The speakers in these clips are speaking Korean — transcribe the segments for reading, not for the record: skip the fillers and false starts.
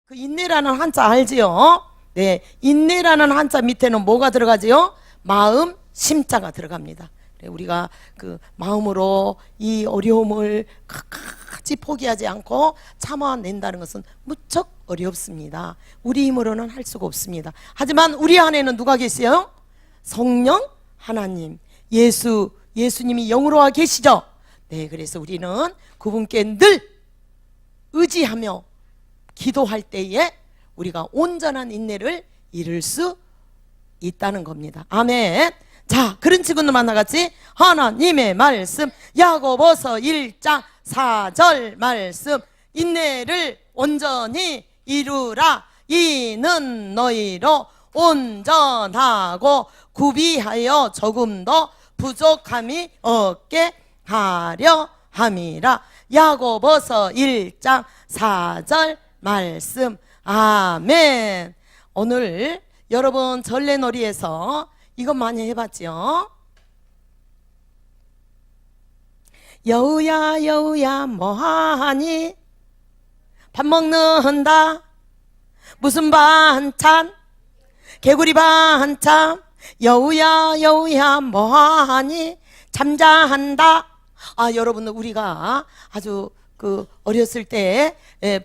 그 인내라는 한자 알지요? 네, 인내라는 한자 밑에는 뭐가 들어가지요? 마음, 심자가 들어갑니다. 우리가 그 마음으로 이 어려움을 끝까지 포기하지 않고 참아낸다는 것은 무척 어렵습니다. 우리 힘으로는 할 수가 없습니다. 하지만 우리 안에는 누가 계세요? 성령 하나님, 예수님이 영으로 와 계시죠? 네, 그래서 우리는 그분께 늘 의지하며 기도할 때에 우리가 온전한 인내를 이룰 수 있다는 겁니다. 아멘. 자, 그런 친구들 만나같이 하나님의 말씀 야고보서 1장 4절 말씀, 인내를 온전히 이루라. 이는 너희로 온전하고 구비하여 조금도 부족함이 없게 하려 함이라. 야고보서 1장 4절 말씀. 아멘. 오늘 여러분 전래놀이에서 이것 많이 해봤죠? 여우야 여우야 뭐하니? 밥 먹는다. 무슨 반찬? 개구리 반찬. 여우야 여우야 뭐하니? 잠자한다. 아, 여러분들 우리가 아주 어렸을 때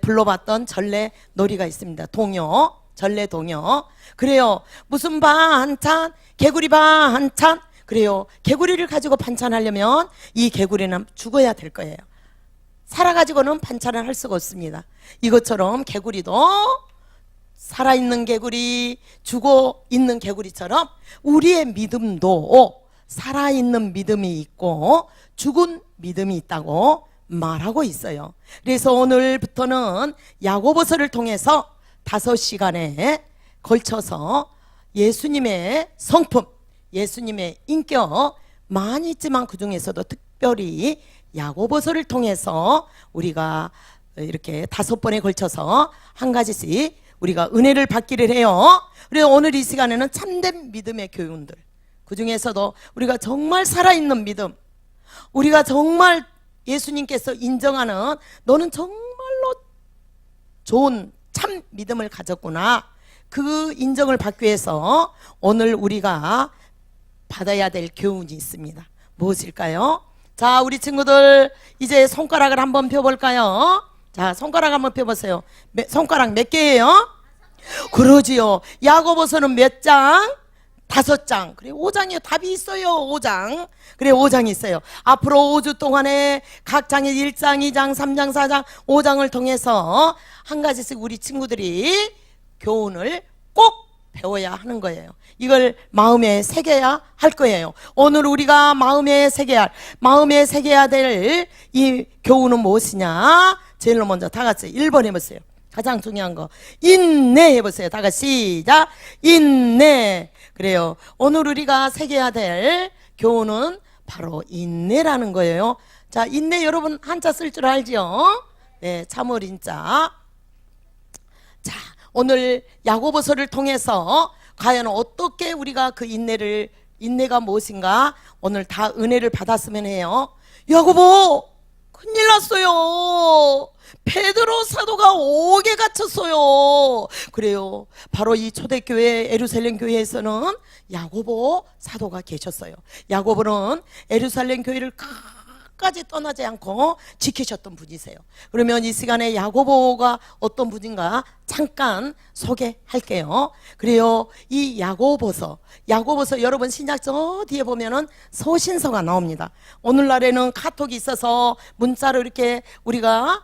불러봤던 전래 놀이가 있습니다. 동요, 전래 동요. 그래요. 무슨 반찬? 개구리 반찬. 그래요. 개구리를 가지고 반찬하려면 이 개구리는 죽어야 될 거예요. 살아가지고는 반찬을 할 수가 없습니다. 이것처럼 개구리도 살아있는 개구리, 죽어있는 개구리처럼 우리의 믿음도 살아있는 믿음이 있고 죽은 믿음이 있다고 말하고 있어요. 그래서 오늘부터는 야고보서를 통해서 5시간에 걸쳐서 예수님의 성품, 예수님의 인격 많이 있지만 그 중에서도 특별히 야고보서를 통해서 우리가 이렇게 5번에 걸쳐서 한 가지씩 우리가 은혜를 받기를 해요. 그래서 오늘 이 시간에는 참된 믿음의 교훈들, 그 중에서도 우리가 정말 살아있는 믿음, 우리가 정말 예수님께서 인정하는 너는 정말로 좋은 참 믿음을 가졌구나, 그 인정을 받기 위해서 오늘 우리가 받아야 될 교훈이 있습니다. 무엇일까요? 자, 우리 친구들 이제 손가락을 한번 펴볼까요? 자, 손가락 한번 펴보세요. 손가락 몇 개예요? 그러지요. 야고보서는 몇 장? 5장. 그래, 5장이요. 답이 있어요. 5장. 그래, 5장이 있어요. 앞으로 5주 동안에 각 장에 1장, 2장, 3장, 4장, 5장을 통해서 한 가지씩 우리 친구들이 교훈을 꼭 배워야 하는 거예요. 이걸 마음에 새겨야 할 거예요. 오늘 우리가 마음에 새겨야 될 이 교훈은 무엇이냐? 제일 먼저 다 같이 1번 해보세요. 가장 중요한 거 인내 해보세요. 다 같이 시작. 인내. 그래요. 오늘 우리가 새겨야 될 교훈은 바로 인내라는 거예요. 자, 인내 여러분 한자 쓸 줄 알죠? 네, 참을인자. 자, 오늘 야고보서를 통해서 과연 어떻게 우리가 그 인내가 무엇인가 오늘 다 은혜를 받았으면 해요. 야고보 큰일 났어요. 베드로 사도가 옥에 갇혔어요. 그래요. 바로 이 초대교회 예루살렘 교회에서는 야고보 사도가 계셨어요. 야고보는 예루살렘 교회를 끝까지 떠나지 않고 지키셨던 분이세요. 그러면 이 시간에 야고보가 어떤 분인가 잠깐 소개할게요. 그래요. 이 야고보서 여러분 신약 저 뒤에 보면은 서신서가 나옵니다. 오늘날에는 카톡이 있어서 문자로 이렇게 우리가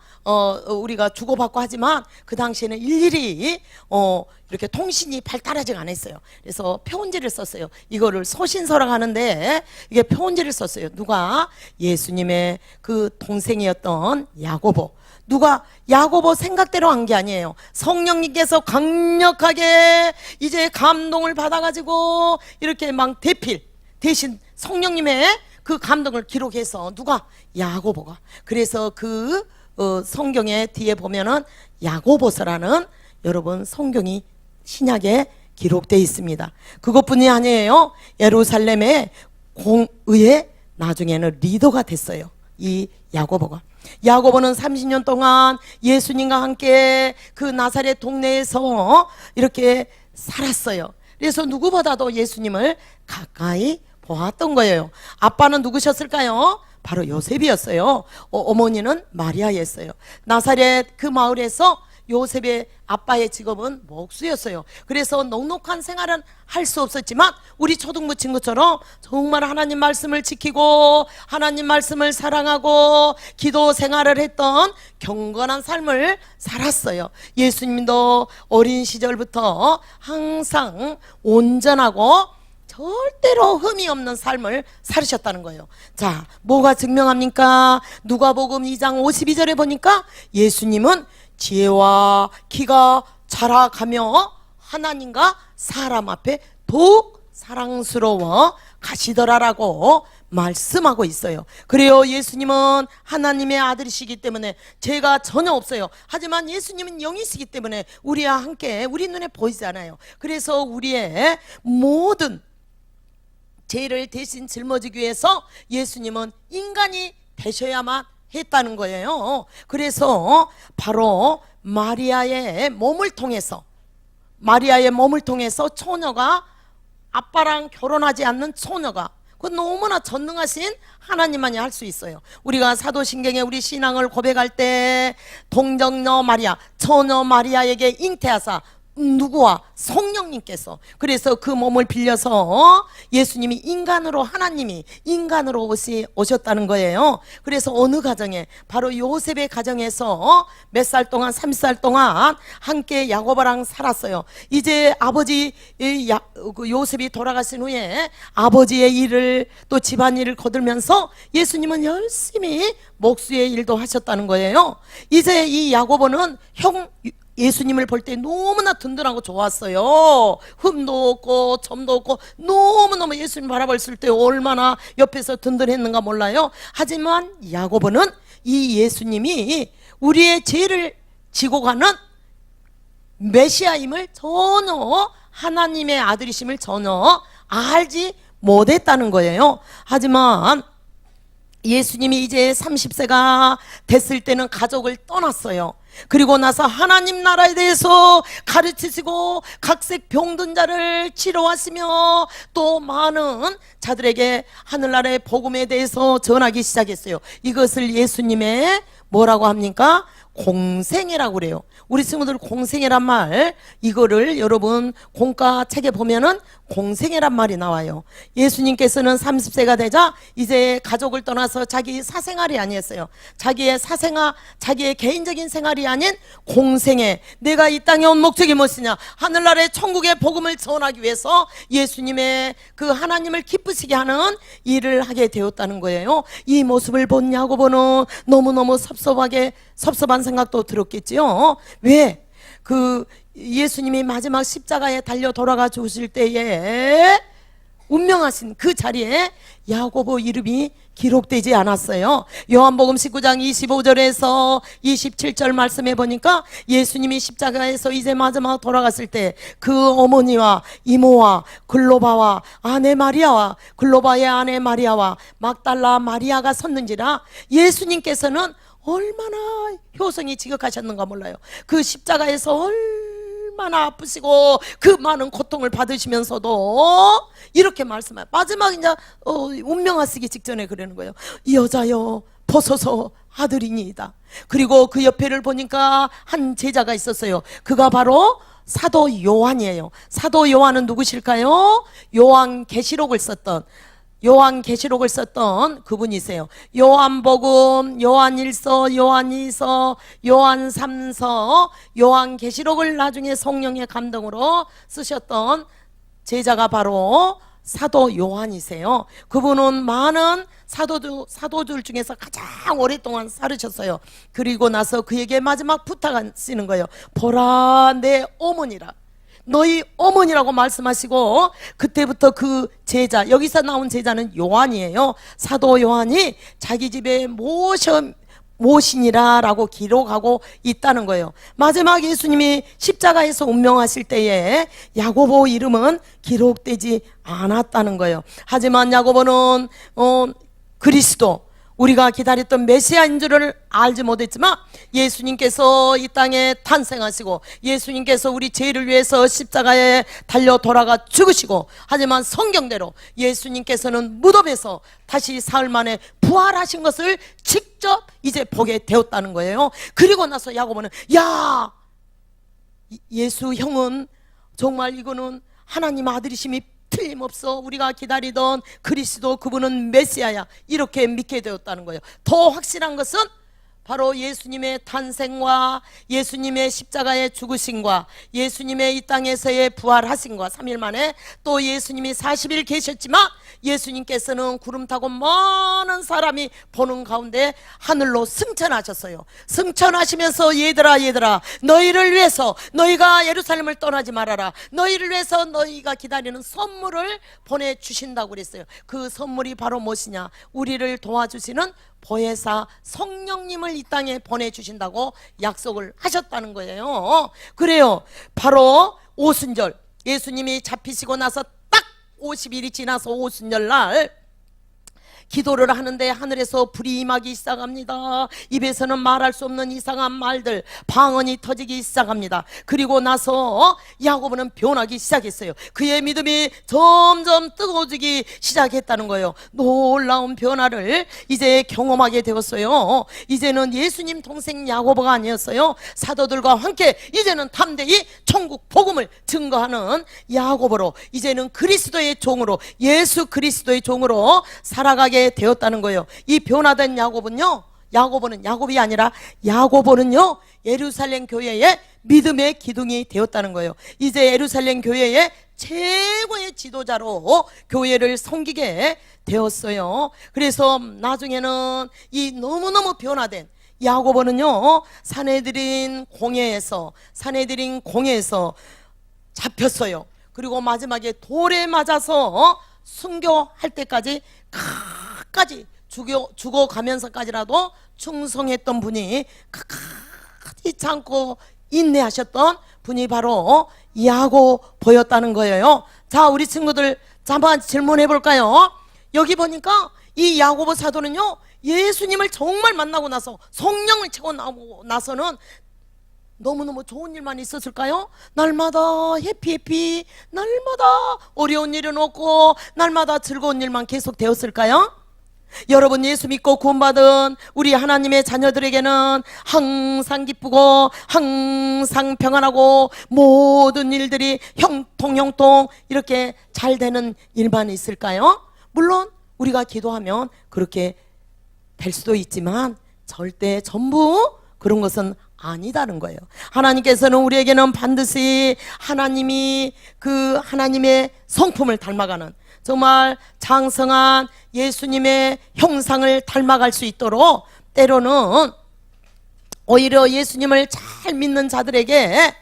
주고받고 하지만 그 당시에는 일일이 이렇게 통신이 발달하지 않았어요. 그래서 표온지를 썼어요. 이거를 서신서라고 하는데 이게 표온지를 썼어요. 누가? 예수님의 그 동생이었던 야고보. 누가? 야고보 생각대로 한 게 아니에요. 성령님께서 강력하게 이제 감동을 받아가지고 이렇게 막 대신 성령님의 그 감동을 기록해서 누가? 야고보가. 그래서 그 성경의 뒤에 보면은 야고보서라는 여러분 성경이 신약에 기록되어 있습니다. 그것뿐이 아니에요. 예루살렘의 공의회 나중에는 리더가 됐어요. 이 야고보가. 야고보는 30년 동안 예수님과 함께 그 나사렛 동네에서 이렇게 살았어요. 그래서 누구보다도 예수님을 가까이 보았던 거예요. 아빠는 누구셨을까요? 바로 요셉이었어요. 어머니는 마리아였어요. 나사렛 그 마을에서 요셉의 아빠의 직업은 목수였어요. 그래서 넉넉한 생활은 할 수 없었지만 우리 초등부 친구처럼 정말 하나님 말씀을 지키고 하나님 말씀을 사랑하고 기도 생활을 했던 경건한 삶을 살았어요. 예수님도 어린 시절부터 항상 온전하고 절대로 흠이 없는 삶을 살으셨다는 거예요. 자, 뭐가 증명합니까? 누가복음 2장 52절에 보니까 예수님은 지혜와 키가 자라가며 하나님과 사람 앞에 더욱 사랑스러워 가시더라라고 말씀하고 있어요. 그래요, 예수님은 하나님의 아들이시기 때문에 죄가 전혀 없어요. 하지만 예수님은 영이시기 때문에 우리와 함께 우리 눈에 보이지 않아요. 그래서 우리의 모든 죄를 대신 짊어지기 위해서 예수님은 인간이 되셔야만 했다는 거예요. 그래서 바로 마리아의 몸을 통해서 처녀가, 아빠랑 결혼하지 않는 처녀가, 그 너무나 전능하신 하나님만이 할 수 있어요. 우리가 사도신경에 우리 신앙을 고백할 때 동정녀 마리아, 처녀 마리아에게 잉태하사 누구와? 성령님께서. 그래서 그 몸을 빌려서 예수님이 인간으로, 하나님이 인간으로 오셨다는 거예요. 그래서 어느 가정에? 바로 요셉의 가정에서 몇 살 동안, 30살 동안 함께 야고보랑 살았어요. 이제 아버지 요셉이 돌아가신 후에 아버지의 일을 또 집안일을 거들면서 예수님은 열심히 목수의 일도 하셨다는 거예요. 이제 이 야고보는 예수님을 볼 때 너무나 든든하고 좋았어요. 흠도 없고 점도 없고 너무너무 예수님 바라봤을 때 얼마나 옆에서 든든했는가 몰라요. 하지만 야고보는 이 예수님이 우리의 죄를 지고 가는 메시아임을 전혀, 하나님의 아들이심을 전혀 알지 못했다는 거예요. 하지만 예수님이 이제 30세가 됐을 때는 가족을 떠났어요. 그리고 나서 하나님 나라에 대해서 가르치시고 각색 병든 자를 치료하시며 또 많은 자들에게 하늘나라의 복음에 대해서 전하기 시작했어요. 이것을 예수님의 뭐라고 합니까? 공생애라고 그래요. 우리 친구들 공생애란 말, 이거를 여러분 공과 책에 보면은 공생애란 말이 나와요. 예수님께서는 30세가 되자 이제 가족을 떠나서 자기 사생활이 아니었어요. 자기의 사생활, 자기의 개인적인 생활이 아닌 공생애, 내가 이 땅에 온 목적이 무엇이냐, 하늘나라의 천국의 복음을 전하기 위해서 예수님의 그 하나님을 기쁘시게 하는 일을 하게 되었다는 거예요. 이 모습을 본 야고보는 너무너무 섭섭한 생각도 들었겠지요. 왜? 그 예수님이 마지막 십자가에 달려 돌아가 주실 때에 운명하신 그 자리에 야고보 이름이 기록되지 않았어요. 요한복음 19장 25절에서 27절 말씀해 보니까 예수님이 십자가에서 이제 마지막 돌아갔을 때 그 어머니와 이모와 글로바와 아내 마리아와 글로바의 아내 마리아와 막달라 마리아가 섰는지라 예수님께서는 얼마나 효성이 지극하셨는가 몰라요. 그 십자가에서 얼마나 아프시고 그 많은 고통을 받으시면서도 이렇게 말씀해요. 마지막 이제 운명하시기 직전에 그러는 거예요. 이 여자여 벗어서 아들이니이다. 그리고 그 옆에를 보니까 한 제자가 있었어요. 그가 바로 사도 요한이에요. 사도 요한은 누구실까요? 요한계시록을 썼던 그분이세요. 요한복음, 요한일서, 요한이서, 요한삼서, 요한계시록을 나중에 성령의 감동으로 쓰셨던 제자가 바로 사도 요한이세요. 그분은 많은 사도들 중에서 가장 오랫동안 살으셨어요. 그리고 나서 그에게 마지막 부탁하시는 거예요. 보라 내 어머니라, 너희 어머니라고 말씀하시고, 그때부터 그 제자, 여기서 나온 제자는 요한이에요. 사도 요한이 자기 집에 모시니라 라고 기록하고 있다는 거예요. 마지막 예수님이 십자가에서 운명하실 때에 야고보 이름은 기록되지 않았다는 거예요. 하지만 야고보는 그리스도, 우리가 기다렸던 메시아인 줄을 알지 못했지만 예수님께서 이 땅에 탄생하시고 예수님께서 우리 죄를 위해서 십자가에 달려 돌아가 죽으시고, 하지만 성경대로 예수님께서는 무덤에서 다시 사흘 만에 부활하신 것을 직접 이제 보게 되었다는 거예요. 그리고 나서 야고보는, 야, 예수 형은 정말 이거는 하나님 아들이심이 틀림없어, 우리가 기다리던 그리스도, 그분은 메시아야, 이렇게 믿게 되었다는 거예요. 더 확실한 것은 바로 예수님의 탄생과 예수님의 십자가의 죽으심과 예수님의 이 땅에서의 부활하심과 3일 만에 또 예수님이 40일 계셨지만 예수님께서는 구름 타고 많은 사람이 보는 가운데 하늘로 승천하셨어요. 승천하시면서 얘들아 너희를 위해서, 너희가 예루살렘을 떠나지 말아라, 너희를 위해서 너희가 기다리는 선물을 보내주신다고 그랬어요. 그 선물이 바로 무엇이냐, 우리를 도와주시는 보혜사 성령님을 이 땅에 보내주신다고 약속을 하셨다는 거예요. 그래요, 바로 오순절, 예수님이 잡히시고 나서 딱 50일이 지나서 오순절 날 기도를 하는데 하늘에서 불이 임하기 시작합니다. 입에서는 말할 수 없는 이상한 말들, 방언이 터지기 시작합니다. 그리고 나서 야고보는 변하기 시작했어요. 그의 믿음이 점점 뜨거워지기 시작했다는 거예요. 놀라운 변화를 이제 경험하게 되었어요. 이제는 예수님 동생 야고보가 아니었어요. 사도들과 함께 이제는 담대히 천국 복음을 증거하는 야고보로, 이제는 그리스도의 종으로, 예수 그리스도의 종으로 살아가게 되었다는 거예요. 이 변화된 야고보는 야곱이 아니라 야고보는요, 예루살렘 교회의 믿음의 기둥이 되었다는 거예요. 이제 예루살렘 교회의 최고의 지도자로 교회를 섬기게 되었어요. 그래서 나중에는 이 너무너무 변화된 야고보는요, 산헤드린 공회에서 잡혔어요. 그리고 마지막에 돌에 맞아서 순교할 때까지 끝까지 죽어가면서까지라도 충성했던 분이, 끝까지 참고 인내하셨던 분이 바로 야고보였다는 거예요. 자, 우리 친구들 한번 질문해 볼까요? 여기 보니까 이 야고보 사도는요, 예수님을 정말 만나고 나서, 성령을 채워 나오고 나서는 너무너무 좋은 일만 있었을까요? 날마다 해피, 날마다 어려운 일은 없고 날마다 즐거운 일만 계속 되었을까요? 여러분, 예수 믿고 구원받은 우리 하나님의 자녀들에게는 항상 기쁘고 항상 평안하고 모든 일들이 형통 이렇게 잘 되는 일만 있을까요? 물론 우리가 기도하면 그렇게 될 수도 있지만 절대 전부 그런 것은 아니다는 거예요. 하나님께서는 우리에게는 반드시 하나님의 성품을 닮아가는, 정말 장성한 예수님의 형상을 닮아갈 수 있도록 때로는 오히려 예수님을 잘 믿는 자들에게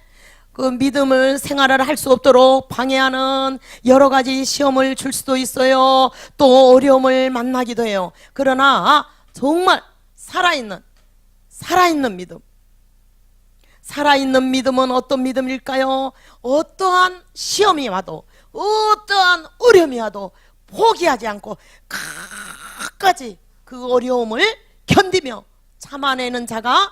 그 믿음을 생활을 할 수 없도록 방해하는 여러 가지 시험을 줄 수도 있어요. 또 어려움을 만나기도 해요. 그러나 정말 살아있는 믿음, 살아있는 믿음은 어떤 믿음일까요? 어떠한 시험이 와도, 어떠한 어려움이 와도 포기하지 않고 끝까지 그 어려움을 견디며 참아내는 자가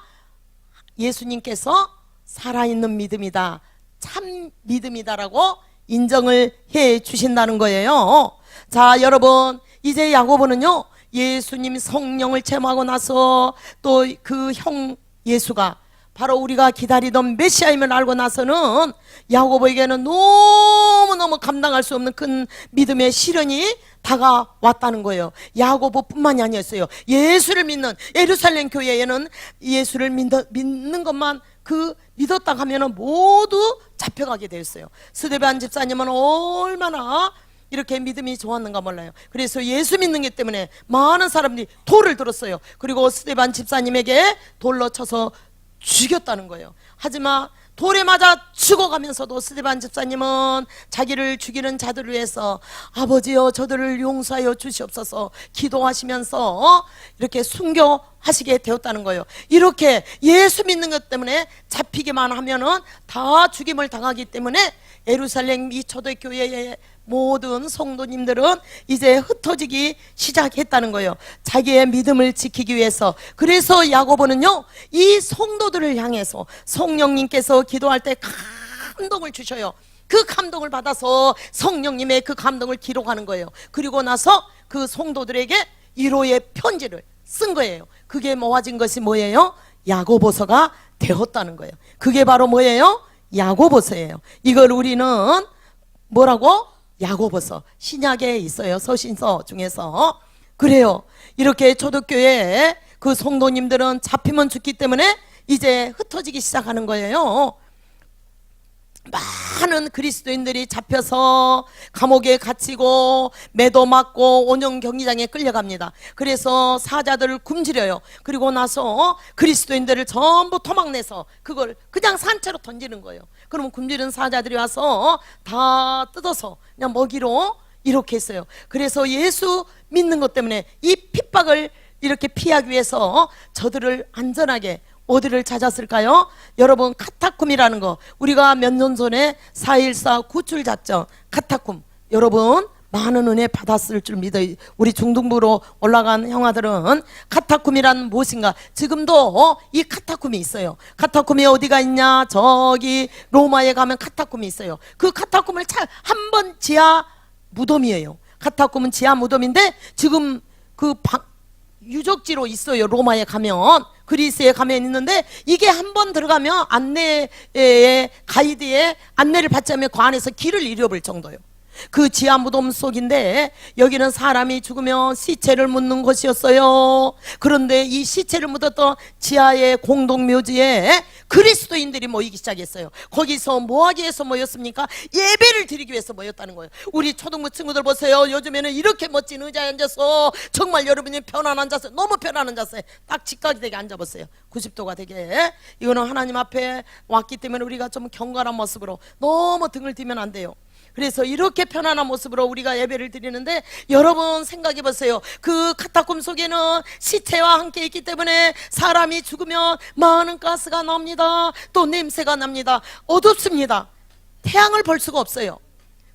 예수님께서 살아있는 믿음이다, 참 믿음이다라고 인정을 해 주신다는 거예요. 자, 여러분, 이제 야고보는요, 예수님 성령을 체험하고 나서 또 그 형 예수가 바로 우리가 기다리던 메시아임을 알고 나서는 야고보에게는 너무너무 감당할 수 없는 큰 믿음의 시련이 다가왔다는 거예요. 야고보뿐만이 아니었어요. 예수를 믿는 예루살렘 교회에는 예수를 믿는 것만 믿었다 하면은 모두 잡혀가게 되었어요. 스데반 집사님은 얼마나 이렇게 믿음이 좋았는가 몰라요. 그래서 예수 믿는 것 때문에 많은 사람들이 돌을 들었어요. 그리고 스데반 집사님에게 돌로 쳐서 죽였다는 거예요. 하지만 돌에 맞아 죽어가면서도 스데반 집사님은 자기를 죽이는 자들을 위해서 아버지여 저들을 용서하여 주시옵소서 기도하시면서 이렇게 순교하시게 되었다는 거예요. 이렇게 예수 믿는 것 때문에 잡히기만 하면은 다 죽임을 당하기 때문에 예루살렘 이 초대교회의 모든 성도님들은 이제 흩어지기 시작했다는 거예요. 자기의 믿음을 지키기 위해서. 그래서 야고보는요, 이 성도들을 향해서 성령님께서 기도할 때 감동을 주셔요. 그 감동을 받아서 성령님의 그 감동을 기록하는 거예요. 그리고 나서 그 성도들에게 위로의 편지를 쓴 거예요. 그게 모아진 것이 뭐예요? 야고보서가 되었다는 거예요. 그게 바로 뭐예요? 야고보서예요. 이걸 우리는 뭐라고? 야고보서. 신약에 있어요. 서신서 중에서. 그래요. 이렇게 초대교회 그 성도님들은 잡히면 죽기 때문에 이제 흩어지기 시작하는 거예요. 많은 그리스도인들이 잡혀서 감옥에 갇히고 매도 맞고 온영 경기장에 끌려갑니다. 그래서 사자들을 굶주려요. 그리고 나서 그리스도인들을 전부 토막내서 그걸 그냥 산채로 던지는 거예요. 그러면 굶주린 사자들이 와서 다 뜯어서 그냥 먹이로 이렇게 했어요. 그래서 예수 믿는 것 때문에 이 핍박을 이렇게 피하기 위해서 저들을 안전하게 어디를 찾았을까요? 여러분, 카타쿰이라는 거, 우리가 몇 년 전에 4.14 구출작전 카타쿰, 여러분 많은 은혜 받았을 줄 믿어요. 우리 중등부로 올라간 형아들은 카타쿰이란 무엇인가, 지금도 이 카타쿰이 있어요. 카타쿰이 어디가 있냐? 저기 로마에 가면 카타쿰이 있어요. 그 카타쿰을 한 번 지하 무덤이에요. 카타쿰은 지하 무덤인데 지금 그 유적지로 있어요. 로마에 가면, 그리스에 가면 있는데, 이게 한 번 들어가면 안내에 가이드의 안내를 받지 않으면 그 안에서 길을 잃어버릴 정도예요. 그 지하 무덤 속인데 여기는 사람이 죽으면 시체를 묻는 곳이었어요. 그런데 이 시체를 묻었던 지하의 공동묘지에 그리스도인들이 모이기 시작했어요. 거기서 뭐하기 위해서 모였습니까? 예배를 드리기 위해서 모였다는 거예요. 우리 초등부 친구들 보세요. 요즘에는 이렇게 멋진 의자에 앉아서 정말 여러분이 편안한 자세, 너무 편안한 자세, 딱 직각이 되게 앉아보세요. 90도가 되게. 이거는 하나님 앞에 왔기 때문에 우리가 좀 경건한 모습으로 너무 등을 뒤면 안 돼요. 그래서 이렇게 편안한 모습으로 우리가 예배를 드리는데, 여러분 생각해 보세요. 그 카타콤 속에는 시체와 함께 있기 때문에 사람이 죽으면 많은 가스가 납니다. 또 냄새가 납니다. 어둡습니다. 태양을 볼 수가 없어요.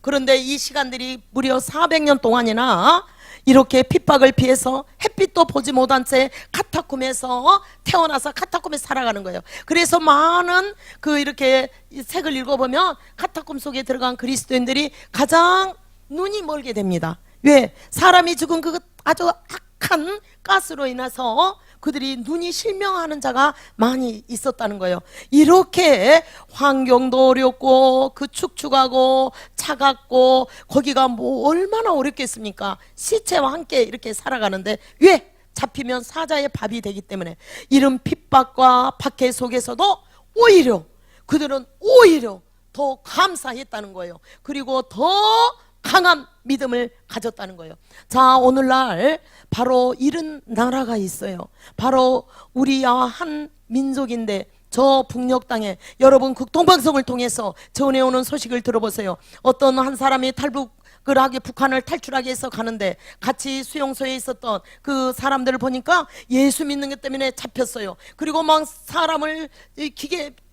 그런데 이 시간들이 무려 400년 동안이나 이렇게 핍박을 피해서 햇빛도 보지 못한 채 카타콤에서 태어나서 카타콤에 살아가는 거예요. 그래서 많은 그 이렇게 책을 읽어보면 카타콤 속에 들어간 그리스도인들이 가장 눈이 멀게 됩니다. 왜? 사람이 죽은 그 아주 악한 가스로 인해서 그들이 눈이 실명하는 자가 많이 있었다는 거예요. 이렇게 환경도 어렵고 그 축축하고 차갑고 거기가 뭐 얼마나 어렵겠습니까? 시체와 함께 이렇게 살아가는데, 왜? 잡히면 사자의 밥이 되기 때문에. 이런 핍박과 박해 속에서도 오히려 그들은 오히려 더 감사했다는 거예요. 그리고 더 강한 믿음을 가졌다는 거예요. 자, 오늘날 바로 이런 나라가 있어요. 바로 우리와 한 민족인데, 저 북녘 땅에 여러분 국동방송을 통해서 전해오는 소식을 들어보세요. 어떤 한 사람이 탈북을 하게 북한을 탈출하기 위해서 가는데 같이 수용소에 있었던 그 사람들을 보니까 예수 믿는 것 때문에 잡혔어요. 그리고 막 사람을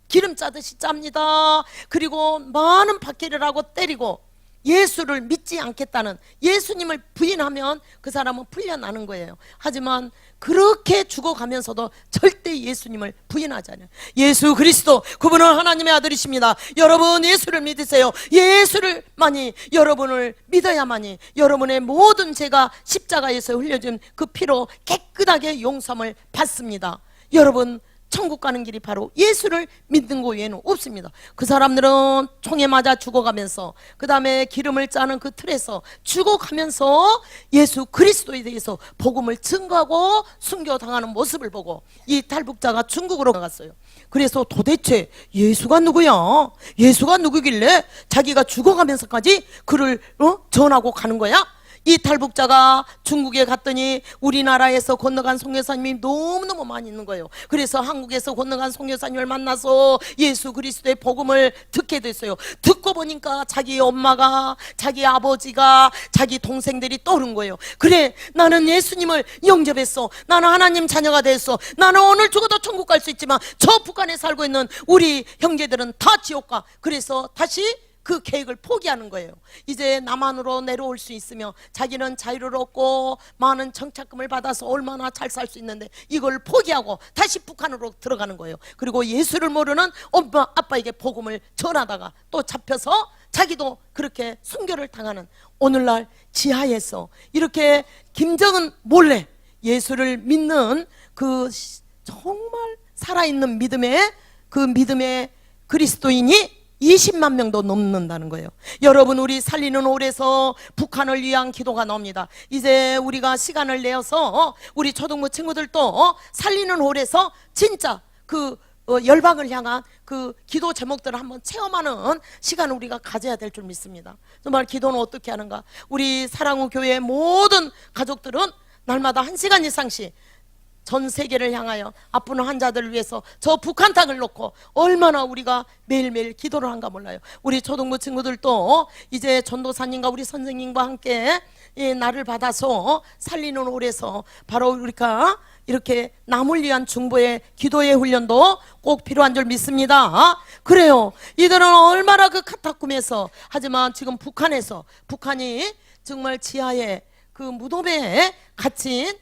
기름 짜듯이 짭니다. 그리고 많은 박해를 하고 때리고, 예수를 믿지 않겠다는, 예수님을 부인하면 그 사람은 풀려나는 거예요. 하지만 그렇게 죽어가면서도 절대 예수님을 부인하지 않아요. 예수 그리스도, 그분은 하나님의 아들이십니다. 여러분 예수를 믿으세요. 예수를만이, 여러분을 믿어야만이 여러분의 모든 죄가 십자가에서 흘려진 그 피로 깨끗하게 용서함을 받습니다. 여러분, 천국 가는 길이 바로 예수를 믿는 거 외에는 없습니다. 그 사람들은 총에 맞아 죽어가면서, 그 다음에 기름을 짜는 그 틀에서 죽어가면서 예수 그리스도에 대해서 복음을 증거하고 순교당하는 모습을 보고 이 탈북자가 중국으로 갔어요. 그래서 도대체 예수가 누구야? 예수가 누구길래 자기가 죽어가면서까지 그를 전하고 가는 거야? 이 탈북자가 중국에 갔더니 우리나라에서 건너간 선교사님이 너무너무 많이 있는 거예요. 그래서 한국에서 건너간 선교사님을 만나서 예수 그리스도의 복음을 듣게 됐어요. 듣고 보니까 자기 엄마가, 자기 아버지가, 자기 동생들이 떠오른 거예요. 그래, 나는 예수님을 영접했어. 나는 하나님 자녀가 됐어. 나는 오늘 죽어도 천국 갈 수 있지만 저 북한에 살고 있는 우리 형제들은 다 지옥 가. 그래서 다시 그 계획을 포기하는 거예요. 이제 남한으로 내려올 수 있으며 자기는 자유를 얻고 많은 정착금을 받아서 얼마나 잘 살 수 있는데 이걸 포기하고 다시 북한으로 들어가는 거예요. 그리고 예수를 모르는 엄마 아빠에게 복음을 전하다가 또 잡혀서 자기도 그렇게 순교를 당하는, 오늘날 지하에서 이렇게 김정은 몰래 예수를 믿는 그 정말 살아있는 믿음의 그리스도인이 20만 명도 넘는다는 거예요. 여러분, 우리 살리는 홀에서 북한을 위한 기도가 나옵니다. 이제 우리가 시간을 내어서 우리 초등부 친구들도 살리는 홀에서 진짜 그 열방을 향한 그 기도 제목들을 한번 체험하는 시간을 우리가 가져야 될 줄 믿습니다. 정말 기도는 어떻게 하는가? 우리 사랑후 교회의 모든 가족들은 날마다 1시간 이상씩 전 세계를 향하여 아픈 환자들을 위해서 저 북한 땅을 놓고 얼마나 우리가 매일매일 기도를 한가 몰라요. 우리 초등부 친구들도 이제 전도사님과 우리 선생님과 함께 이 날을 받아서 살리는 홀에서 바로 우리가 이렇게 남을 위한 중보의 기도의 훈련도 꼭 필요한 줄 믿습니다. 그래요. 이들은 얼마나 그 카타콤에서, 하지만 지금 북한이 정말 지하에 그 무덤에 갇힌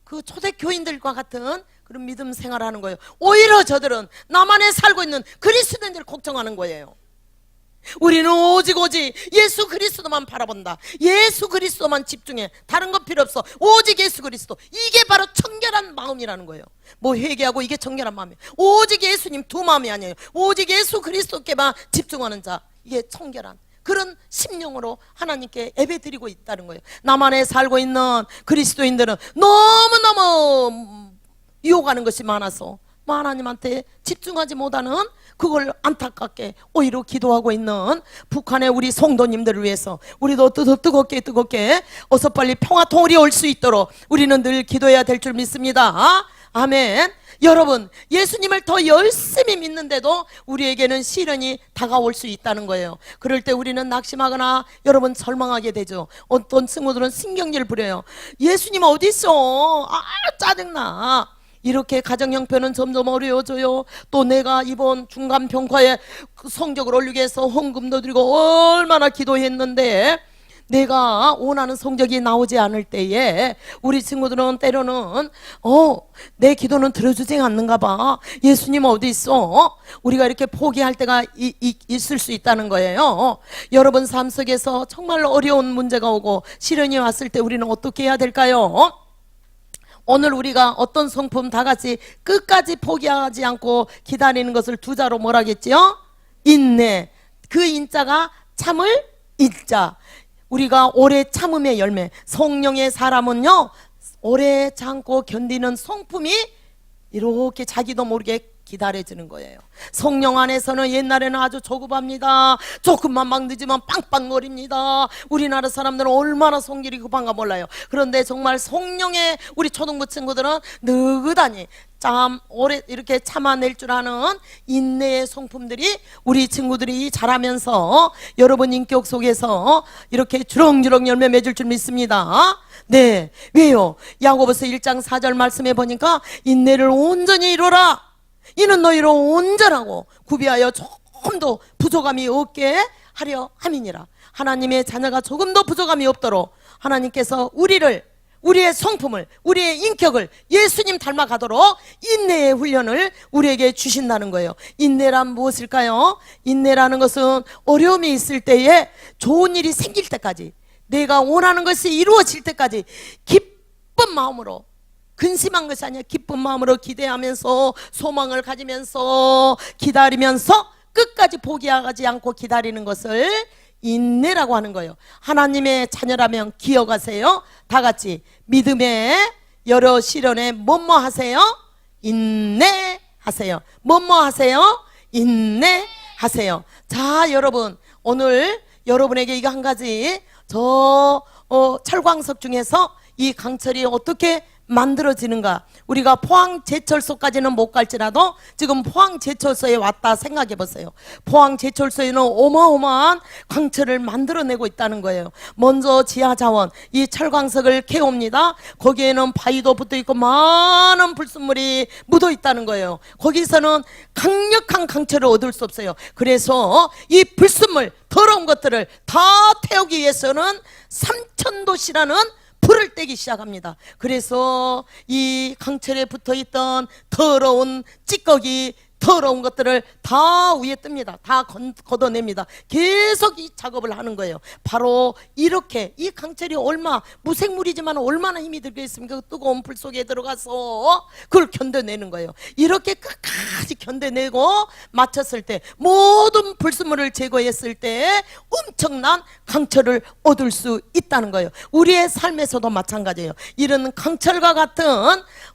그 초대교인들과 같은 그런 믿음 생활을 하는 거예요. 오히려 저들은 남한에 살고 있는 그리스도인들을 걱정하는 거예요. 우리는 오직 예수 그리스도만 바라본다. 예수 그리스도만 집중해. 다른 건 필요 없어. 오직 예수 그리스도. 이게 바로 청결한 마음이라는 거예요. 뭐 회개하고 이게 청결한 마음이에요. 오직 예수님 두 마음이 아니에요. 오직 예수 그리스도께만 집중하는 자, 이게 청결한 그런 심령으로 하나님께 예배드리고 있다는 거예요. 남한에 살고 있는 그리스도인들은 너무너무 유혹하는 것이 많아서 하나님한테 집중하지 못하는, 그걸 안타깝게 오히려 기도하고 있는 북한의 우리 성도님들을 위해서 우리도 뜨겁게 어서 빨리 평화통일이 올 수 있도록 우리는 늘 기도해야 될 줄 믿습니다. 아멘. 여러분, 예수님을 더 열심히 믿는데도 우리에게는 시련이 다가올 수 있다는 거예요. 그럴 때 우리는 낙심하거나 여러분 절망하게 되죠. 어떤 친구들은 신경질 부려요. 예수님 어디 있어? 짜증나. 이렇게 가정 형편은 점점 어려워져요. 또 내가 이번 중간 평가에 성적을 올리기 위해서 헌금도 드리고 얼마나 기도했는데 내가 원하는 성적이 나오지 않을 때에 우리 친구들은 때로는 내 기도는 들어주지 않는가 봐. 예수님 어디 있어? 우리가 이렇게 포기할 때가 있을 수 있다는 거예요. 여러분 삶 속에서 정말 어려운 문제가 오고 시련이 왔을 때 우리는 어떻게 해야 될까요? 오늘 우리가 어떤 성품 다 같이 끝까지 포기하지 않고 기다리는 것을 두 자로 뭐라 겠지요? 인내. 그 인자가 참을 인자. 우리가 오래 참음의 열매. 성령의 사람은요, 오래 참고 견디는 성품이 이렇게 자기도 모르게 기다려지는 거예요. 성령 안에서는 옛날에는 아주 조급합니다. 조금만 막 늦으면 빵빵거립니다. 우리나라 사람들은 얼마나 성질이 급한가 몰라요. 그런데 정말 성령의 우리 초등부 친구들은 느긋하니 오래 이렇게 참아낼 줄 아는 인내의 성품들이 우리 친구들이 자라면서 여러분 인격 속에서 이렇게 주렁주렁 열매 맺을 줄 믿습니다. 네, 왜요? 야고보서 1장 4절 말씀해 보니까 인내를 온전히 이루라. 이는 너희로 온전하고 구비하여 조금도 부족함이 없게 하려 함이니라. 하나님의 자녀가 조금도 부족함이 없도록 하나님께서 우리의 성품을, 우리의 인격을 예수님 닮아가도록 인내의 훈련을 우리에게 주신다는 거예요. 인내란 무엇일까요? 인내라는 것은 어려움이 있을 때에 좋은 일이 생길 때까지, 내가 원하는 것이 이루어질 때까지 기쁜 마음으로, 근심한 것이 아니라 기쁜 마음으로 기대하면서 소망을 가지면서 기다리면서 끝까지 포기하지 않고 기다리는 것을 인내라고 하는 거예요. 하나님의 자녀라면 기억하세요. 다 같이 믿음의 여러 시련에 뭐뭐 하세요? 인내하세요. 뭐뭐 하세요? 인내하세요. 자, 여러분, 오늘 여러분에게 이거 한 가지, 저 철광석 중에서 이 강철이 어떻게 만들어지는가. 우리가 포항제철소까지는 못 갈지라도 지금 포항제철소에 왔다 생각해 보세요. 포항제철소에는 어마어마한 강철을 만들어내고 있다는 거예요. 먼저 지하자원, 이 철광석을 캐옵니다. 거기에는 바위도 붙어 있고 많은 불순물이 묻어 있다는 거예요. 거기서는 강력한 강철을 얻을 수 없어요. 그래서 이 불순물, 더러운 것들을 다 태우기 위해서는 삼천도시라는 불을 떼기 시작합니다. 그래서 이 강철에 붙어있던 더러운 찌꺼기, 더러운 것들을 다 위에 뜹니다. 다 걷어냅니다. 계속 이 작업을 하는 거예요. 바로 이렇게 이 강철이 무생물이지만 얼마나 힘이 들겠습니까? 그 뜨거운 불 속에 들어가서 그걸 견뎌내는 거예요. 이렇게 끝까지 견뎌내고 마쳤을 때, 모든 불순물을 제거했을 때 엄청난 강철을 얻을 수 있다는 거예요. 우리의 삶에서도 마찬가지예요. 이런 강철과 같은,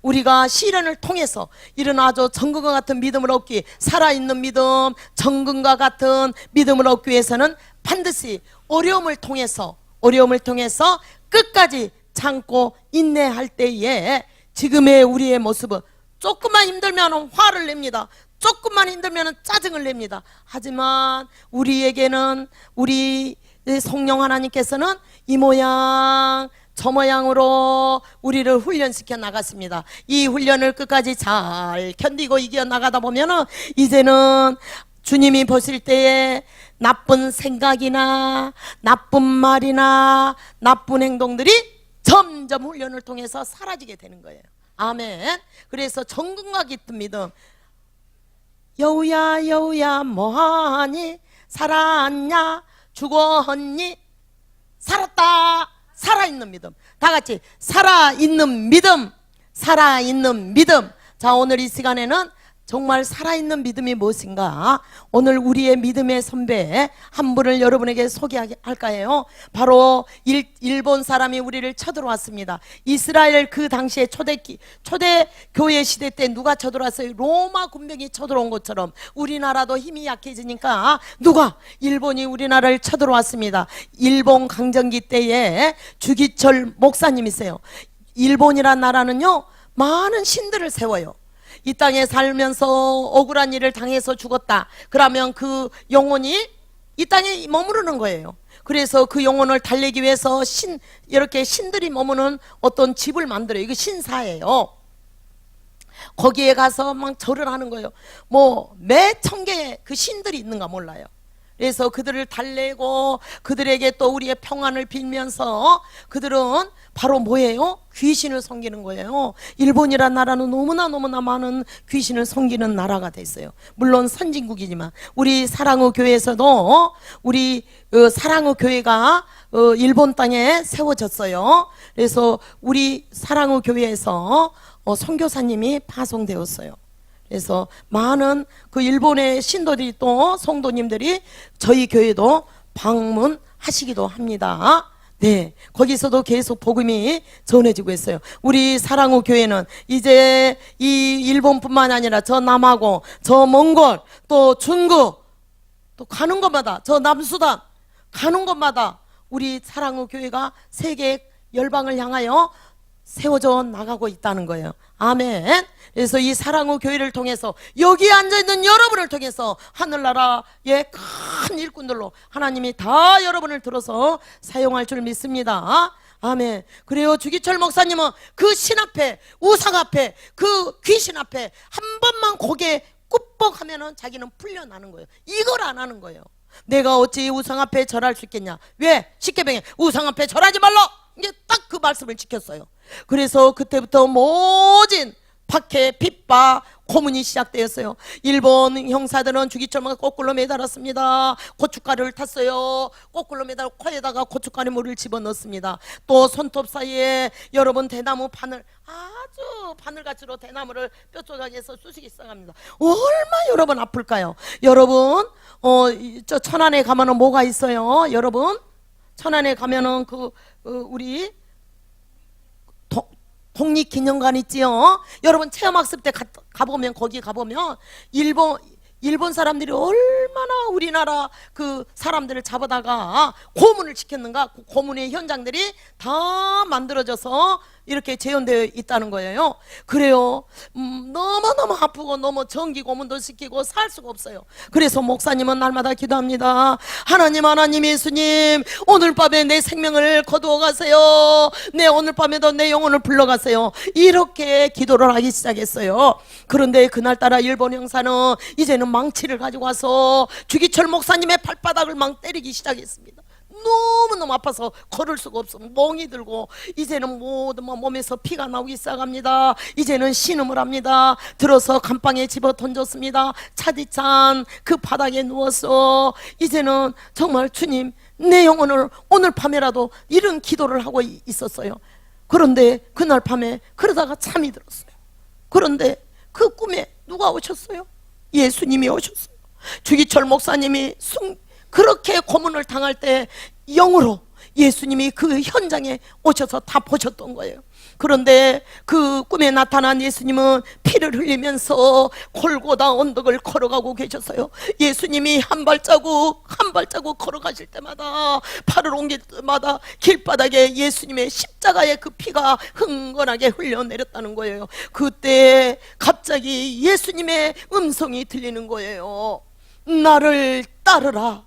우리가 시련을 통해서 이런 아주 정금과 같은 믿음을 얻기, 살아있는 믿음, 정금과 같은 믿음을 얻기 위해서는 반드시 어려움을 통해서 끝까지 참고 인내할 때에 지금의 우리의 모습은, 조금만 힘들면 화를 냅니다. 조금만 힘들면 짜증을 냅니다. 하지만 우리에게는, 우리 성령 하나님께서는 이 모양 저 모양으로 우리를 훈련시켜 나갔습니다. 이 훈련을 끝까지 잘 견디고 이겨 나가다 보면은 이제는 주님이 보실 때에 나쁜 생각이나 나쁜 말이나 나쁜 행동들이 점점 훈련을 통해서 사라지게 되는 거예요. 아멘. 그래서 정금과 같은 믿음, 여우야 여우야 뭐하니, 살았냐 죽었니, 살았다. 살아있는 믿음. 다 같이 살아있는 믿음, 살아있는 믿음. 자, 오늘 이 시간에는 정말 살아있는 믿음이 무엇인가, 오늘 우리의 믿음의 선배 한 분을 여러분에게 소개할까 해요. 바로 일본 사람이 우리를 쳐들어왔습니다. 이스라엘 그 당시에 초대 교회 시대 때 누가 쳐들어왔어요? 로마 군병이 쳐들어온 것처럼 우리나라도 힘이 약해지니까 일본이 우리나라를 쳐들어왔습니다. 일본 강점기 때에 주기철 목사님이세요. 일본이란 나라는요, 많은 신들을 세워요. 이 땅에 살면서 억울한 일을 당해서 죽었다 그러면 그 영혼이 이 땅에 머무르는 거예요. 그래서 그 영혼을 달래기 위해서 이렇게 신들이 머무는 어떤 집을 만들어요. 이거 신사예요. 거기에 가서 막 절을 하는 거예요. 몇 천 개의 그 신들이 있는가 몰라요. 그래서 그들을 달래고 그들에게 또 우리의 평안을 빌면서 그들은 바로 뭐예요? 귀신을 섬기는 거예요. 일본이란 나라는 너무나 많은 귀신을 섬기는 나라가 됐어요. 물론 선진국이지만 우리 사랑의 교회에서도 우리 사랑의 교회가 일본 땅에 세워졌어요. 그래서 우리 사랑의 교회에서 선교사님이 파송되었어요. 그래서 많은 그 일본의 신도들이 또 성도님들이 저희 교회도 방문하시기도 합니다. 네, 거기서도 계속 복음이 전해지고 있어요. 우리 사랑의 교회는 이제 이 일본뿐만 아니라 저 남하고 저 몽골 또 중국 또 가는 곳마다, 저 남수단 가는 곳마다 우리 사랑의 교회가 세계 열방을 향하여 세워져 나가고 있다는 거예요. 아멘. 그래서 이 사랑의 교회를 통해서 여기 앉아있는 여러분을 통해서 하늘나라의 큰 일꾼들로 하나님이 다 여러분을 들어서 사용할 줄 믿습니다. 아멘. 그래요. 주기철 목사님은 그 신 앞에, 우상 앞에, 그 귀신 앞에 한 번만 고개 꾹뻑하면은 자기는 풀려나는 거예요. 이걸 안 하는 거예요. 내가 어찌 우상 앞에 절할 수 있겠냐. 왜? 십계명에 우상 앞에 절하지 말라, 이게 딱 그 말씀을 지켰어요. 그래서 그때부터 모진 박해, 핍박, 고문이 시작되었어요. 일본 형사들은 주기철만 거꾸로 매달았습니다. 고춧가루를 탔어요. 거꾸로 매달 코에다가 고춧가루 물을 집어넣습니다. 또 손톱 사이에 여러분 대나무 바늘, 아주 바늘같이로 대나무를 뾰족하게 해서 쑤시기 시작합니다. 얼마 여러분 아플까요? 여러분 저 천안에 가면은 뭐가 있어요? 여러분 천안에 가면은 우리 독립기념관 있지요. 여러분 체험학습 때 가보면, 거기 가보면 일본 일본 사람들이 얼마나 우리나라 그 사람들을 잡아다가 고문을 시켰는가. 그 고문의 현장들이 다 만들어져서 이렇게 재현되어 있다는 거예요. 그래요. 너무너무 아프고 너무 전기 고문도 시키고 살 수가 없어요. 그래서 목사님은 날마다 기도합니다. 하나님, 하나님, 예수님, 오늘 밤에 내 생명을 거두어 가세요. 네, 오늘 밤에도 내 영혼을 불러가세요. 이렇게 기도를 하기 시작했어요. 그런데 그날따라 일본 형사는 이제는 망치를 가지고 와서 주기철 목사님의 발바닥을 막 때리기 시작했습니다. 너무너무 아파서 걸을 수가 없어 멍이 들고, 이제는 모두 몸에서 피가 나오기 시작합니다. 이제는 신음을 합니다. 들어서 감방에 집어 던졌습니다. 차디찬 그 바닥에 누워서 이제는 정말 주님, 내 영혼을 오늘 밤에라도 이런 기도를 하고 있었어요. 그런데 그날 밤에 그러다가 잠이 들었어요. 그런데 그 꿈에 누가 오셨어요? 예수님이 오셨어요. 주기철 목사님이 그렇게 고문을 당할 때 영으로 예수님이 그 현장에 오셔서 다 보셨던 거예요. 그런데 그 꿈에 나타난 예수님은 피를 흘리면서 골고다 언덕을 걸어가고 계셨어요. 예수님이 한 발자국 한 발자국 걸어가실 때마다, 팔을 옮길 때마다 길바닥에 예수님의 십자가의 그 피가 흥건하게 흘러내렸다는 거예요. 그때 갑자기 예수님의 음성이 들리는 거예요. 나를 따르라.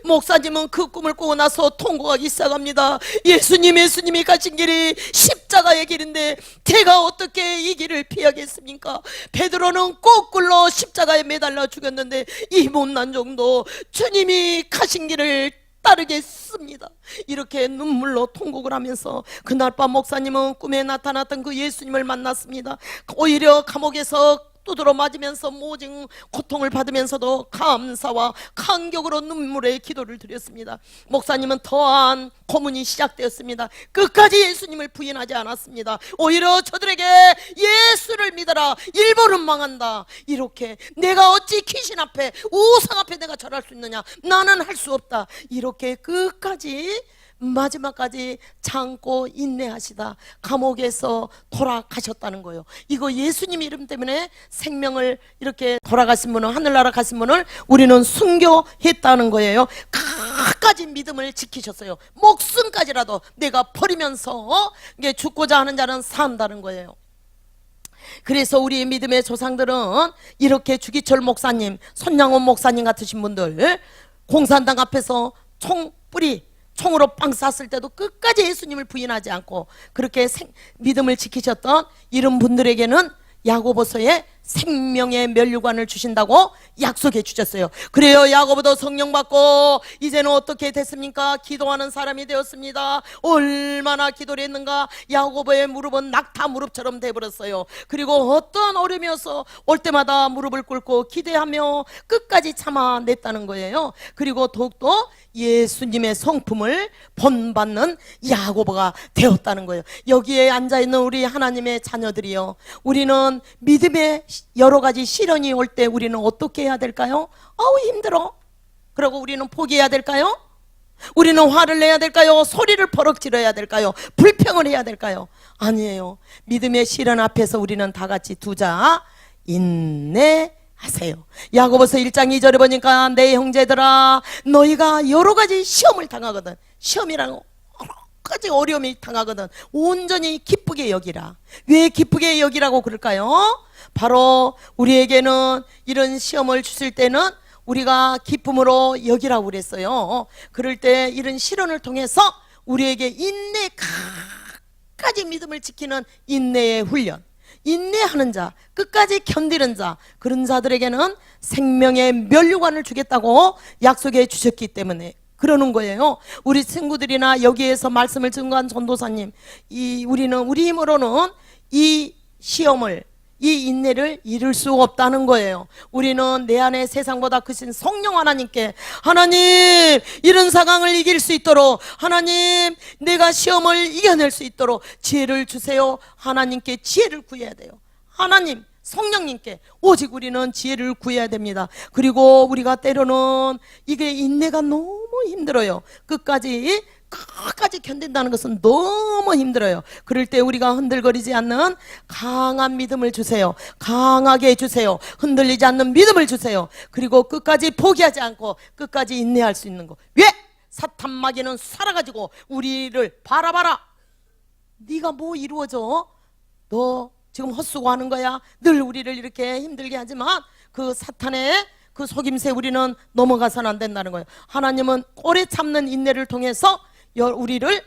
목사님은 그 꿈을 꾸고 나서 통곡하기 시작합니다. 예수님, 예수님이 가신 길이 십자가의 길인데 제가 어떻게 이 길을 피하겠습니까? 베드로는 거꾸로 십자가에 매달려 죽였는데 이 못난 정도 주님이 가신 길을 따르겠습니다. 이렇게 눈물로 통곡을 하면서 그날 밤 목사님은 꿈에 나타났던 그 예수님을 만났습니다. 오히려 감옥에서 두드러 맞으면서 모진 고통을 받으면서도 감사와 감격으로 눈물의 기도를 드렸습니다. 목사님은 더한 고문이 시작되었습니다. 끝까지 예수님을 부인하지 않았습니다. 오히려 저들에게 예수를 믿어라, 일본은 망한다, 이렇게 내가 어찌 귀신 앞에 우상 앞에 내가 절할 수 있느냐, 나는 할 수 없다, 이렇게 끝까지 마지막까지 참고 인내하시다 감옥에서 돌아가셨다는 거예요. 이거 예수님 이름 때문에 생명을 이렇게 돌아가신 분은, 하늘나라 가신 분을 우리는 순교했다는 거예요. 끝까지 믿음을 지키셨어요. 목숨까지라도 내가 버리면서 이게 죽고자 하는 자는 산다는 거예요. 그래서 우리 믿음의 조상들은 이렇게 주기철 목사님, 손양원 목사님 같으신 분들, 공산당 앞에서 총으로 빵 쐈을 때도 끝까지 예수님을 부인하지 않고 그렇게 믿음을 지키셨던 이런 분들에게는 야고보서에 생명의 면류관을 주신다고 약속해 주셨어요. 그래요. 야고보도 성령 받고 이제는 어떻게 됐습니까? 기도하는 사람이 되었습니다. 얼마나 기도를 했는가. 야고보의 무릎은 낙타 무릎처럼 돼버렸어요. 그리고 어떤 어려움이어서 올 때마다 무릎을 꿇고 기대하며 끝까지 참아냈다는 거예요. 그리고 더욱더 예수님의 성품을 본받는 야고보가 되었다는 거예요. 여기에 앉아있는 우리 하나님의 자녀들이요, 우리는 믿음의 여러 가지 시련이 올 때 우리는 어떻게 해야 될까요? 아우 힘들어. 그리고 우리는 포기해야 될까요? 우리는 화를 내야 될까요? 소리를 버럭 지르야 될까요? 불평을 해야 될까요? 아니에요. 믿음의 시련 앞에서 우리는 다 같이 두자, 인내하세요. 야고보서 1장 2절에 보니까 내 형제들아, 너희가 여러 가지 시험을 당하거든. 시험이라는 여러 가지 어려움이 당하거든. 온전히 기쁘게 여기라. 왜 기쁘게 여기라고 그럴까요? 바로 우리에게는 이런 시험을 주실 때는 우리가 기쁨으로 여기라고 그랬어요. 그럴 때 이런 시련을 통해서 우리에게 인내, 끝까지 믿음을 지키는 인내의 훈련, 인내하는 자, 끝까지 견디는 자, 그런 자들에게는 생명의 면류관을 주겠다고 약속해 주셨기 때문에 그러는 거예요. 우리 친구들이나 여기에서 말씀을 증거한 전도사님, 우리는 우리 힘으로는 이 시험을, 이 인내를 이룰 수 없다는 거예요. 우리는 내 안에 세상보다 크신 성령 하나님께, 하나님 이런 상황을 이길 수 있도록, 하나님 내가 시험을 이겨낼 수 있도록 지혜를 주세요. 하나님께 지혜를 구해야 돼요. 하나님, 성령님께 오직 우리는 지혜를 구해야 됩니다. 그리고 우리가 때로는 이게 인내가 너무 힘들어요. 끝까지 끝까지 견딘다는 것은 너무 힘들어요. 그럴 때 우리가 흔들거리지 않는 강한 믿음을 주세요. 강하게 해주세요. 흔들리지 않는 믿음을 주세요. 그리고 끝까지 포기하지 않고 끝까지 인내할 수 있는 거. 왜? 사탄 마귀는 살아가지고 우리를 바라봐라. 네가 뭐 이루어져? 너 지금 헛수고하는 거야. 늘 우리를 이렇게 힘들게 하지만 그 사탄의 그 속임새 우리는 넘어가서는 안 된다는 거예요. 하나님은 오래 참는 인내를 통해서 우리를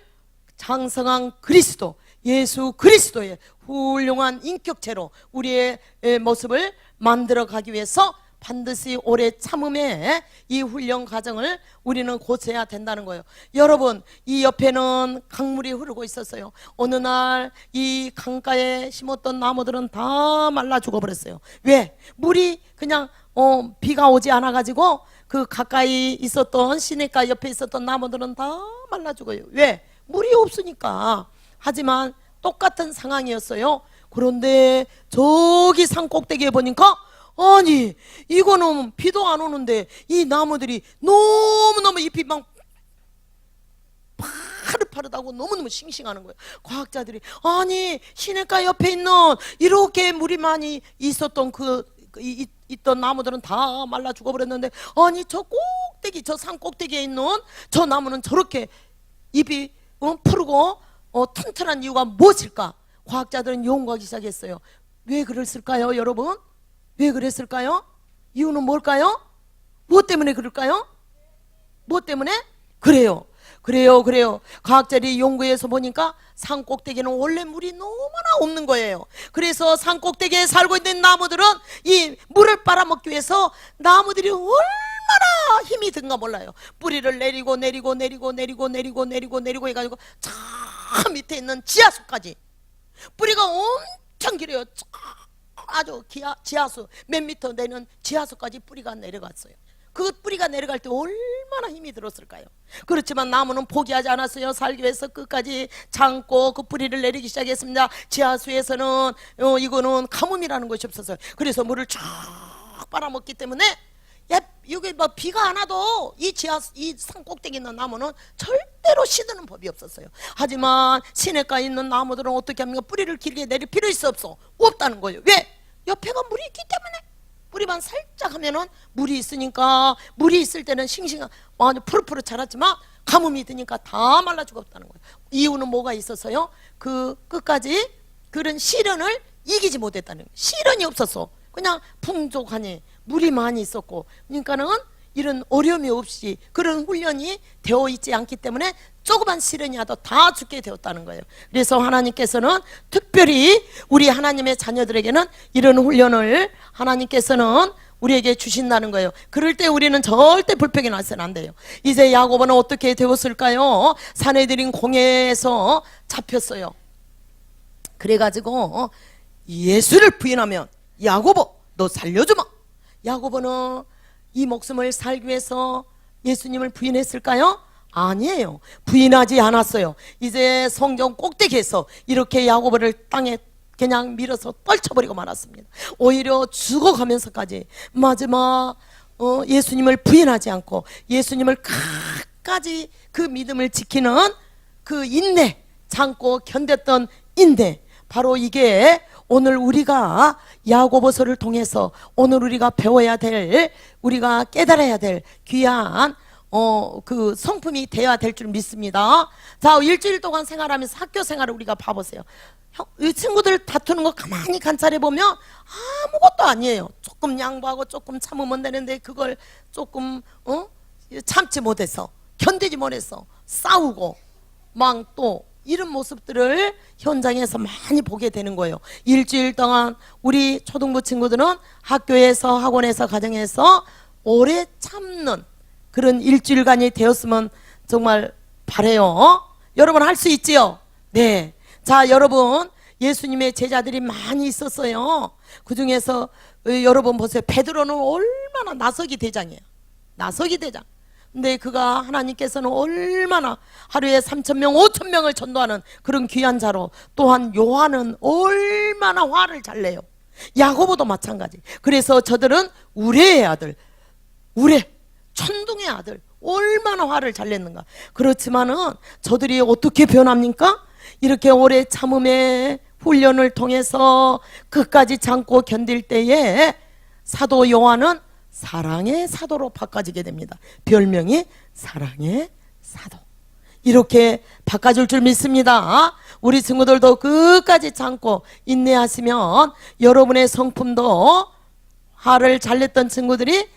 장성한 그리스도, 예수 그리스도의 훌륭한 인격체로 우리의 모습을 만들어 가기 위해서 반드시 오래 참음의 이 훈련 과정을 우리는 고쳐야 된다는 거예요. 여러분, 이 옆에는 강물이 흐르고 있었어요. 어느 날 이 강가에 심었던 나무들은 다 말라 죽어버렸어요. 왜? 물이 그냥 비가 오지 않아 가지고 그 가까이 있었던 시냇가 옆에 있었던 나무들은 다 말라 죽어요. 왜? 물이 없으니까. 하지만 똑같은 상황이었어요. 그런데 저기 산 꼭대기에 보니까 아니 이거는 비도 안 오는데 이 나무들이 너무너무 잎이 막 파릇파릇하고 너무너무 싱싱하는 거예요. 과학자들이 아니 시냇가 옆에 있는 이렇게 물이 많이 있었던 있던 나무들은 다 말라 죽어버렸는데 아니 저 꼭대기 저 산 꼭대기에 있는 저 나무는 저렇게 잎이 푸르고 튼튼한 이유가 무엇일까? 과학자들은 연구하기 시작했어요. 왜 그랬을까요, 여러분? 왜 그랬을까요? 이유는 뭘까요? 무엇 때문에 그럴까요? 무엇 때문에? 그래요. 과학자들이 연구해서 보니까 산 꼭대기는 원래 물이 너무나 없는 거예요. 그래서 산 꼭대기에 살고 있는 나무들은 이 물을 빨아먹기 위해서 나무들이 얼마나 힘이 든가 몰라요. 뿌리를 내리고 해가지고 저 밑에 있는 지하수까지. 뿌리가 엄청 길어요. 아주 지하수 몇 미터 되는 지하수까지 뿌리가 내려갔어요. 그 뿌리가 내려갈 때 얼마나 힘이 들었을까요? 그렇지만 나무는 포기하지 않았어요. 살기 위해서 끝까지 참고 그 뿌리를 내리기 시작했습니다. 지하수에서는 이거는 가뭄이라는 것이 없었어요. 그래서 물을 쫙 빨아먹기 때문에 여기 뭐 비가 안 와도 이 산 꼭대기 있는 나무는 절대로 시드는 법이 없었어요. 하지만 시냇가에 있는 나무들은 어떻게 합니까? 뿌리를 길게 내릴 필요 없다는 거예요. 왜? 옆에가 물이 있기 때문에. 뿌리만 살짝 하면은 물이 있으니까, 물이 있을 때는 싱싱한 아주 푸릇푸릇 자랐지만 가뭄이 드니까 다 말라 죽었다는 거예요. 이유는 뭐가 있었어요? 그 끝까지 그런 시련을 이기지 못했다는 거예요. 시련이 없었어. 그냥 풍족하니 물이 많이 있었고, 그러니까는 이런 어려움이 없이 그런 훈련이 되어 있지 않기 때문에 조그만 시련이 와도 다 죽게 되었다는 거예요. 그래서 하나님께서는 특별히 우리 하나님의 자녀들에게는 이런 훈련을 하나님께서는 우리에게 주신다는 거예요. 그럴 때 우리는 절대 불평이 나서는 안 돼요. 이제 야고보는 어떻게 되었을까요? 사내들인 공회에서 잡혔어요. 그래가지고 예수를 부인하면 야고보 너 살려주마. 야고보는 이 목숨을 살기 위해서 예수님을 부인했을까요? 아니에요. 부인하지 않았어요. 이제 성경 꼭대기에서 이렇게 야고보를 땅에 그냥 밀어서 떨쳐버리고 말았습니다. 오히려 죽어가면서까지 마지막 예수님을 부인하지 않고 예수님을 끝까지 그 믿음을 지키는 그 인내, 참고 견뎠던 인내, 바로 이게 오늘 우리가 야고보서를 통해서 오늘 우리가 배워야 될, 우리가 깨달아야 될 귀한 그 성품이 되어야 될 줄 믿습니다. 자, 일주일 동안 생활하면서 학교 생활을 우리가 봐보세요. 이 친구들 다투는 거 가만히 관찰해 보면 아무것도 아니에요. 조금 양보하고 조금 참으면 되는데 그걸 조금 참지 못해서, 견디지 못해서 싸우고 막 또 이런 모습들을 현장에서 많이 보게 되는 거예요. 일주일 동안 우리 초등부 친구들은 학교에서, 학원에서, 가정에서 오래 참는 그런 일주일간이 되었으면 정말 바래요. 여러분 할 수 있지요? 네. 자, 여러분 예수님의 제자들이 많이 있었어요. 그 중에서 여러분 보세요. 베드로는 얼마나 나서기 대장이에요. 나서기 대장. 근데 그가 하나님께서는 얼마나 하루에 3,000명 5,000명을 전도하는 그런 귀한 자로, 또한 요한은 얼마나 화를 잘 내요. 야고보도 마찬가지. 그래서 저들은 우레의 아들, 우레 천둥의 아들, 얼마나 화를 잘 냈는가. 그렇지만은 저들이 어떻게 변합니까? 이렇게 오래 참음의 훈련을 통해서 끝까지 참고 견딜 때에 사도 요한은 사랑의 사도로 바꿔지게 됩니다. 별명이 사랑의 사도. 이렇게 바꿔줄 줄 믿습니다. 우리 친구들도 끝까지 참고 인내하시면 여러분의 성품도 화를 잘 냈던 친구들이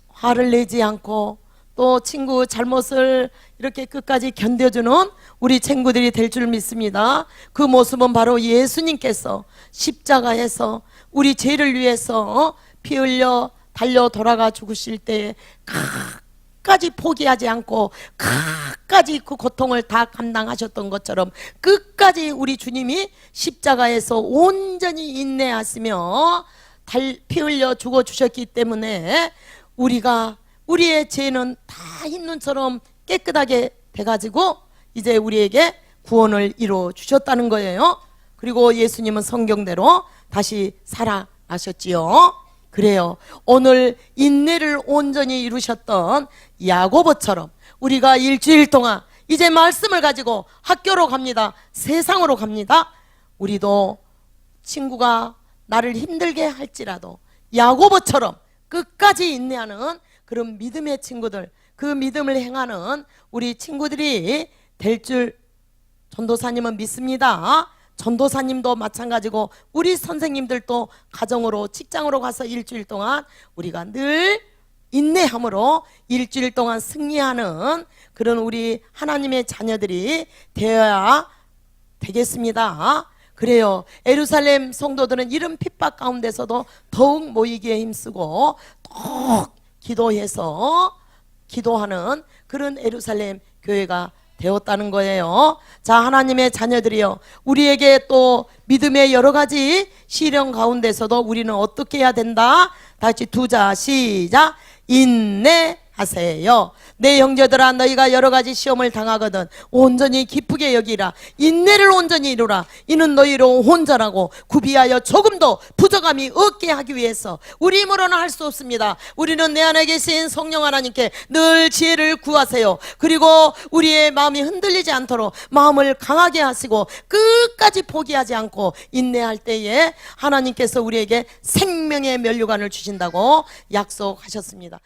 화를 내지 않고 또 친구 잘못을 이렇게 끝까지 견뎌주는 우리 친구들이 될 줄 믿습니다. 그 모습은 바로 예수님께서 십자가에서 우리 죄를 위해서 피 흘려 달려 돌아가 죽으실 때에 끝까지 포기하지 않고 끝까지 그 고통을 다 감당하셨던 것처럼 끝까지 우리 주님이 십자가에서 온전히 인내하시며 피 흘려 죽어주셨기 때문에 우리의 죄는 다 흰눈처럼 깨끗하게 돼가지고 이제 우리에게 구원을 이루어 주셨다는 거예요. 그리고 예수님은 성경대로 다시 살아나셨지요. 그래요. 오늘 인내를 온전히 이루셨던 야고보처럼 우리가 일주일 동안 이제 말씀을 가지고 학교로 갑니다. 세상으로 갑니다. 우리도 친구가 나를 힘들게 할지라도 야고보처럼 끝까지 인내하는 그런 믿음의 친구들, 그 믿음을 행하는 우리 친구들이 될 줄 전도사님은 믿습니다. 전도사님도 마찬가지고 우리 선생님들도 가정으로 직장으로 가서 일주일 동안 우리가 늘 인내함으로 일주일 동안 승리하는 그런 우리 하나님의 자녀들이 되어야 되겠습니다. 그래요. 예루살렘 성도들은 이런 핍박 가운데서도 더욱 모이기에 힘쓰고 또 기도해서 기도하는 그런 예루살렘 교회가 되었다는 거예요. 자, 하나님의 자녀들이요, 우리에게 또 믿음의 여러 가지 시련 가운데서도 우리는 어떻게 해야 된다? 다시 두자 시작. 인내하세요. 내 형제들아, 너희가 여러 가지 시험을 당하거든 온전히 기쁘게 여기라. 인내를 온전히 이루라. 이는 너희로 혼전하고 구비하여 조금도 부족함이 없게 하기 위해서. 우리 힘으로는 할 수 없습니다. 우리는 내 안에 계신 성령 하나님께 늘 지혜를 구하세요. 그리고 우리의 마음이 흔들리지 않도록 마음을 강하게 하시고 끝까지 포기하지 않고 인내할 때에 하나님께서 우리에게 생명의 면류관을 주신다고 약속하셨습니다.